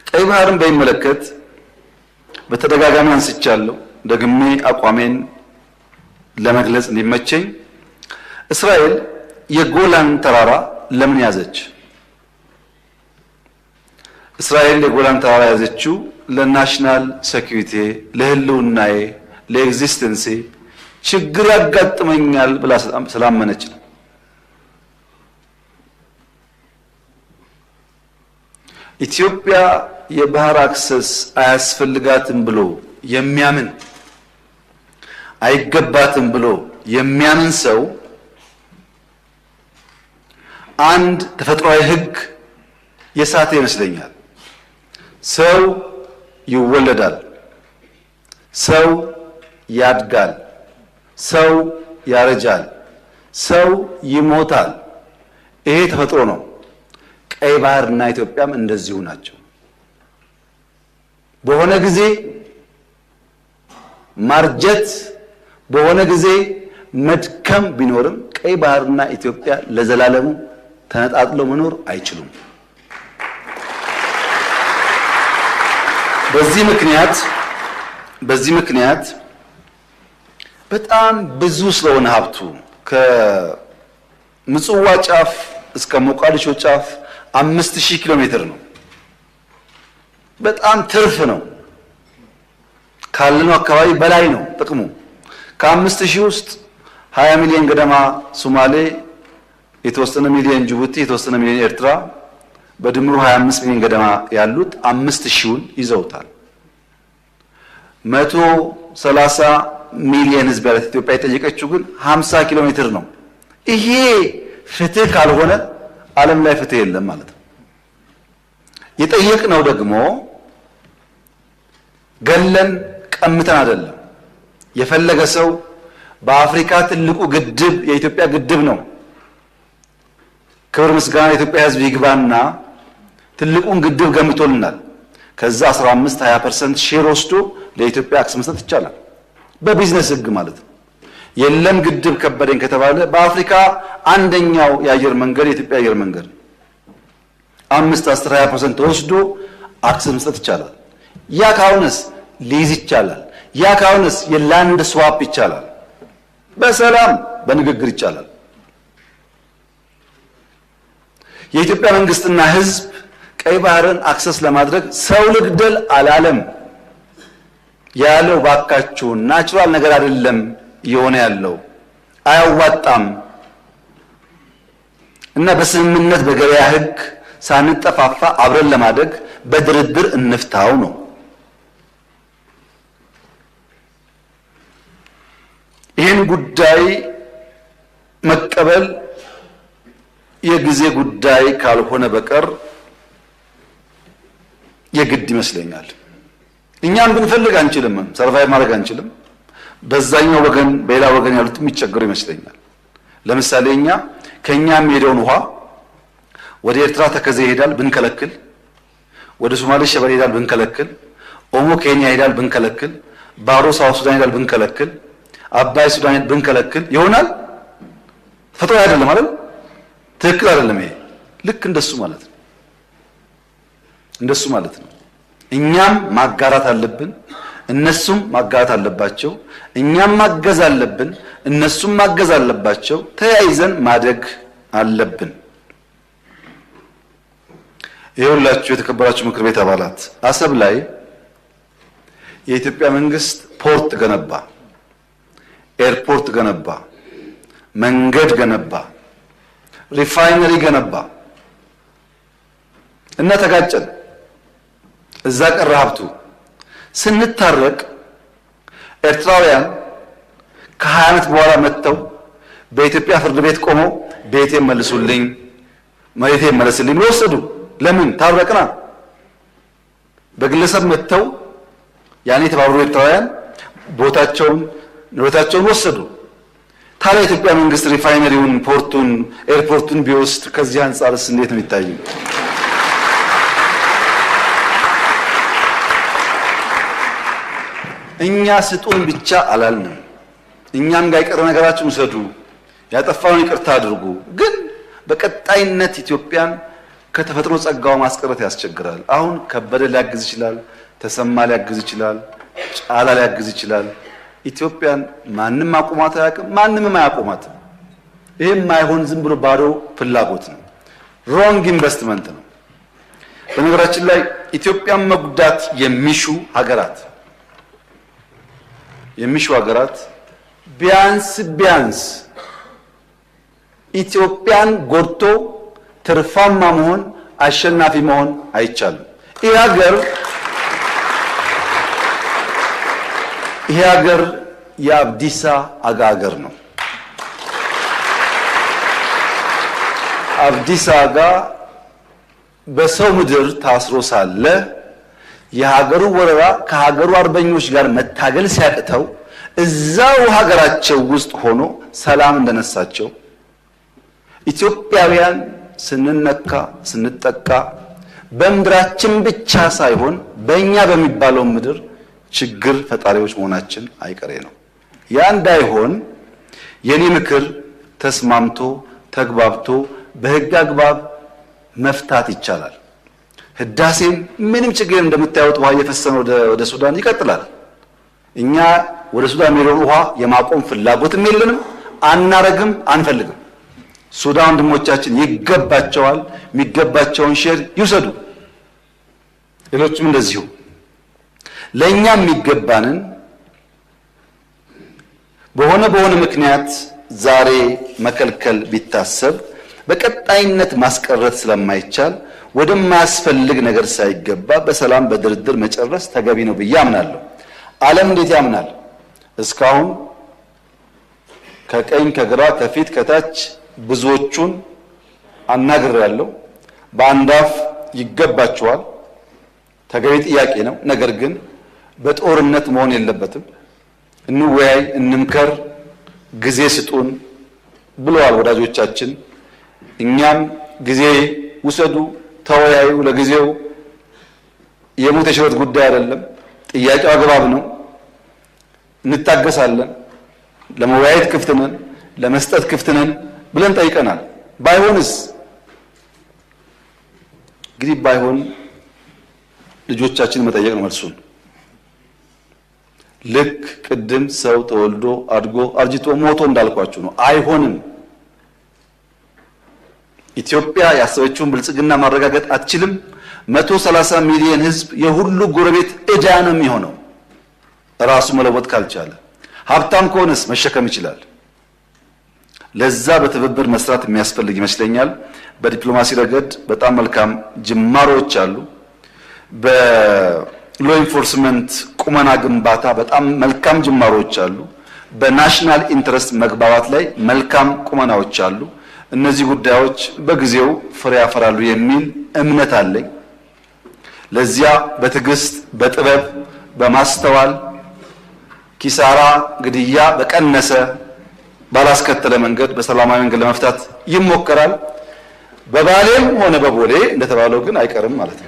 ቀይ ባህርን በሚመለከት በተደጋጋሚ አንስቻለሁ። ደግሜ አቋሜን ለመግለጽ እንዲመቸኝ እስራኤል የጎላን ተራራ ለምን ያዘች? እስራኤል የጎላን ተራራ ያዘችው ለናሽናል ሴኩሪቲ፣ ለህልውናዬ፣ ለኤግዚስተንሲ ችግር ያጋጥመኛል ብላ ስላመነች ነው። ኢትዮጵያ የባህር አክሰስ አያስፈልጋትም ብሎ የሚያምን አይገባትም ብሎ የሚያምን ሰው አንድ ተፈጥሯዊ ህግ የሳተ ይመስለኛል። ሰው ይወለዳል፣ ሰው ያድጋል፣ ሰው ያረጃል፣ ሰው ይሞታል። ይሄ ተፈጥሮ ነው። ቀይ ባህርና ኢትዮጵያም እንደዚሁ ናቸው። በሆነ ጊዜ ማርጀት፣ በሆነ ጊዜ መድከም ቢኖርም ቀይ ባህርና ኢትዮጵያ ለዘላለሙ ተነጣጥለው መኖር አይችሉም። በዚህ ምክንያት በጣም ብዙ ስለሆነ ሀብቱ ከምጽዋ ጫፍ እስከ ሞቃዲሾ ጫፍ 5000 ኪሎ ሜትር ነው። በጣም ትርፍ ነው። ካለነው አካባቢ በላይ ነው ጥቅሙ። ከ5000 ውስጥ 20 ሚሊዮን ገደማ ሶማሌ፣ የተወሰነ ሚሊዮን ጅቡቲ፣ የተወሰነ ሚሊዮን ኤርትራ፣ በድምሩ 25 ሚሊዮን ገደማ ያሉት 5000ውን ይዘውታል። 130 ሚሊዮን ህዝብ ያላት ኢትዮጵያ የጠየቀችው ግን 50 ኪሎ ሜትር ነው። ይሄ ፍትህ ካልሆነ ዓለም ላይ ፍትህ የለም ማለት ነው። የጠየቅነው ደግሞ ገለን ቀምተን አይደለም። የፈለገ ሰው በአፍሪካ ትልቁ ግድብ የኢትዮጵያ ግድብ ነው። ክብር ምስጋና የኢትዮጵያ ህዝብ ይግባና ትልቁን ግድብ ገምቶልናል። ከዛ 15-20% ሼር ወስዶ ለኢትዮጵያ አክሰስ መስጠት ይቻላል፣ በቢዝነስ ህግ ማለት ነው። የለም ግድብ ከበደኝ ከተባለ በአፍሪካ አንደኛው የአየር መንገድ የኢትዮጵያ አየር መንገድ 5-10-20% ወስዶ አክሰስ መስጠት ይቻላል። ያ ካሁንስ ሊዝ ይቻላል። ያ ካሁንስ የላንድ ስዋፕ ይቻላል። በሰላም በንግግር ይቻላል። የኢትዮጵያ መንግስትና ህዝብ ቀይ ባህርን አክሰስ ለማድረግ ሰው ልግደል አላለም። ያለው ባካችሁ ናቹራል ነገር አይደለም የሆነ ያለው አያዋጣም እና በስምምነት በገበያ ህግ ሳንጠፋፋ አብረን ለማደግ በድርድር እንፍታው ነው። ይህን ጉዳይ መቀበል የጊዜ ጉዳይ ካልሆነ በቀር የግድ ይመስለኛል። እኛም ብንፈልግ አንችልም፣ ሰርቫይቭ ማድረግ አንችልም። በዛኛው ወገን በሌላ ወገን ያሉት የሚቸገሩ ይመስለኛል። ለምሳሌ ከኛም ሄደውን ውሃ ወደ ኤርትራ ተከዜ ይሄዳል ብንከለክል፣ ወደ ሶማሌ ሸበሌ ይሄዳል ብንከለክል፣ ኦሞ ኬንያ ይሄዳል ብንከለክል፣ ባሮ ሳውት ሱዳን ይሄዳል ብንከለክል፣ አባይ ሱዳን ብንከለክል ይሆናል? ፈጥሮ አይደለም አይደል? ትክክል አይደለም። ይሄ ልክ እንደሱ ማለት ነው። እንደሱ ማለት ነው። እኛም ማጋራት አለብን፣ እነሱም ማጋራት አለባቸው። እኛም ማገዝ አለብን፣ እነሱም ማገዝ አለባቸው። ተያይዘን ማደግ አለብን። ይኸውላችሁ የተከበራችሁ ምክር ቤት አባላት፣ አሰብ ላይ የኢትዮጵያ መንግስት ፖርት ገነባ፣ ኤርፖርት ገነባ፣ መንገድ ገነባ፣ ሪፋይነሪ ገነባ እና ተጋጨን። እዛ ቀረ ሀብቱ። ስንታረቅ ኤርትራውያን ከ20 ዓመት በኋላ መጥተው በኢትዮጵያ ፍርድ ቤት ቆመው ቤቴን መልሱልኝ፣ መሬቴን መልሱልኝ ወሰዱ። ለምን? ታረቅና። በግለሰብ መጥተው ያኔ የተባበሩ ኤርትራውያን ቦታቸውን ንብረታቸውን ወሰዱ። ታዲያ የኢትዮጵያ መንግስት ሪፋይነሪውን፣ ፖርቱን፣ ኤርፖርቱን ቢወስድ ከዚህ አንጻርስ እንዴት ነው የሚታየው? እኛ ስጡን ብቻ አላልንም። እኛም ጋር የቀረ ነገራችሁን ውሰዱ፣ ያጠፋውን ይቅርታ አድርጉ። ግን በቀጣይነት ኢትዮጵያን ከተፈጥሮ ጸጋው ማስቀረት ያስቸግራል። አሁን ከበደ ሊያግዝ ይችላል፣ ተሰማ ሊያግዝ ይችላል፣ ጫላ ሊያግዝ ይችላል። ኢትዮጵያን ማንም አቁማት አያውቅም፣ ማንምም አያቆማትም። ይሄ የማይሆን ዝም ብሎ ባዶ ፍላጎት ነው፣ ሮንግ ኢንቨስትመንት ነው። በነገራችን ላይ ኢትዮጵያን መጉዳት የሚሹ ሀገራት ቢያንስ ኢትዮጵያን ጎድቶ ትርፋማ መሆን አሸናፊ መሆን አይቻልም። ይሄ ሀገር የአብዲሳ አጋ ሀገር ነው። አብዲሳ አጋ በሰው ምድር ታስሮ ሳለ የሀገሩ ወረራ ከሀገሩ አርበኞች ጋር መታገል ሲያቅተው እዛው ሀገራቸው ውስጥ ሆኖ ሰላም እንደነሳቸው ኢትዮጵያውያን ስንነካ ስንጠቃ በምድራችን ብቻ ሳይሆን በእኛ በሚባለው ምድር ችግር ፈጣሪዎች መሆናችን አይቀሬ ነው። ያ እንዳይሆን የኔ ምክር ተስማምቶ ተግባብቶ በህግ አግባብ መፍታት ይቻላል። ህዳሴን ምንም ችግር እንደምታዩት ውሃ እየፈሰነ ወደ ሱዳን ይቀጥላል። እኛ ወደ ሱዳን የሚሄደውን ውሃ የማቆም ፍላጎትም የለንም፣ አናረግም፣ አንፈልግም። ሱዳን ወንድሞቻችን ይገባቸዋል፣ የሚገባቸውን ሼር ይውሰዱ። ሌሎችም እንደዚሁ ለኛ የሚገባንን በሆነ ምክንያት ዛሬ መከልከል ቢታሰብ በቀጣይነት ማስቀረት ስለማይቻል ወደማያስፈልግ ነገር ሳይገባ በሰላም በድርድር መጨረስ ተገቢ ነው ብዬ አምናለሁ። ዓለም እንዴት ያምናል? እስካሁን ከቀኝ ከግራ ከፊት ከታች ብዙዎቹን አናግሬያለሁ። በአንዳፍ ይገባቸዋል፣ ተገቢ ጥያቄ ነው። ነገር ግን በጦርነት መሆን የለበትም። እንወያይ፣ እንምከር፣ ጊዜ ስጡን ብለዋል ወዳጆቻችን። እኛም ጊዜ ውሰዱ፣ ተወያዩ። ለጊዜው የሞት የሽረት ጉዳይ አይደለም። ጥያቄው አግባብ ነው፣ እንታገሳለን። ለመወያየት ክፍት ነን፣ ለመስጠት ክፍት ነን ብለን ጠይቀናል። ባይሆንስ እንግዲህ ባይሆን ልጆቻችን መጠየቅ ነው መልሱን። ልክ ቅድም ሰው ተወልዶ አድጎ አርጅቶ ሞቶ እንዳልኳችሁ ነው። አይሆንም። ኢትዮጵያ ያሰበችውን ብልጽግና ማረጋገጥ አትችልም። 130 ሚሊዮን ህዝብ የሁሉ ጎረቤት ዕዳ ነው የሚሆነው ራሱ መለወጥ ካልቻለ። ሀብታም ከሆነስ መሸከም ይችላል። ለዛ በትብብር መስራት የሚያስፈልግ ይመስለኛል። በዲፕሎማሲ ረገድ በጣም መልካም ጅማሮች አሉ። በሎ ኢንፎርስመንት ቁመና ግንባታ በጣም መልካም ጅማሮች አሉ። በናሽናል ኢንተረስት መግባባት ላይ መልካም ቁመናዎች አሉ። እነዚህ ጉዳዮች በጊዜው ፍሬ ያፈራሉ የሚል እምነት አለኝ። ለዚያ በትዕግስት በጥበብ በማስተዋል ኪሳራ ግድያ በቀነሰ ባላስከተለ መንገድ በሰላማዊ መንገድ ለመፍታት ይሞከራል። በባሌም ሆነ በቦሌ እንደተባለው ግን አይቀርም ማለት ነው።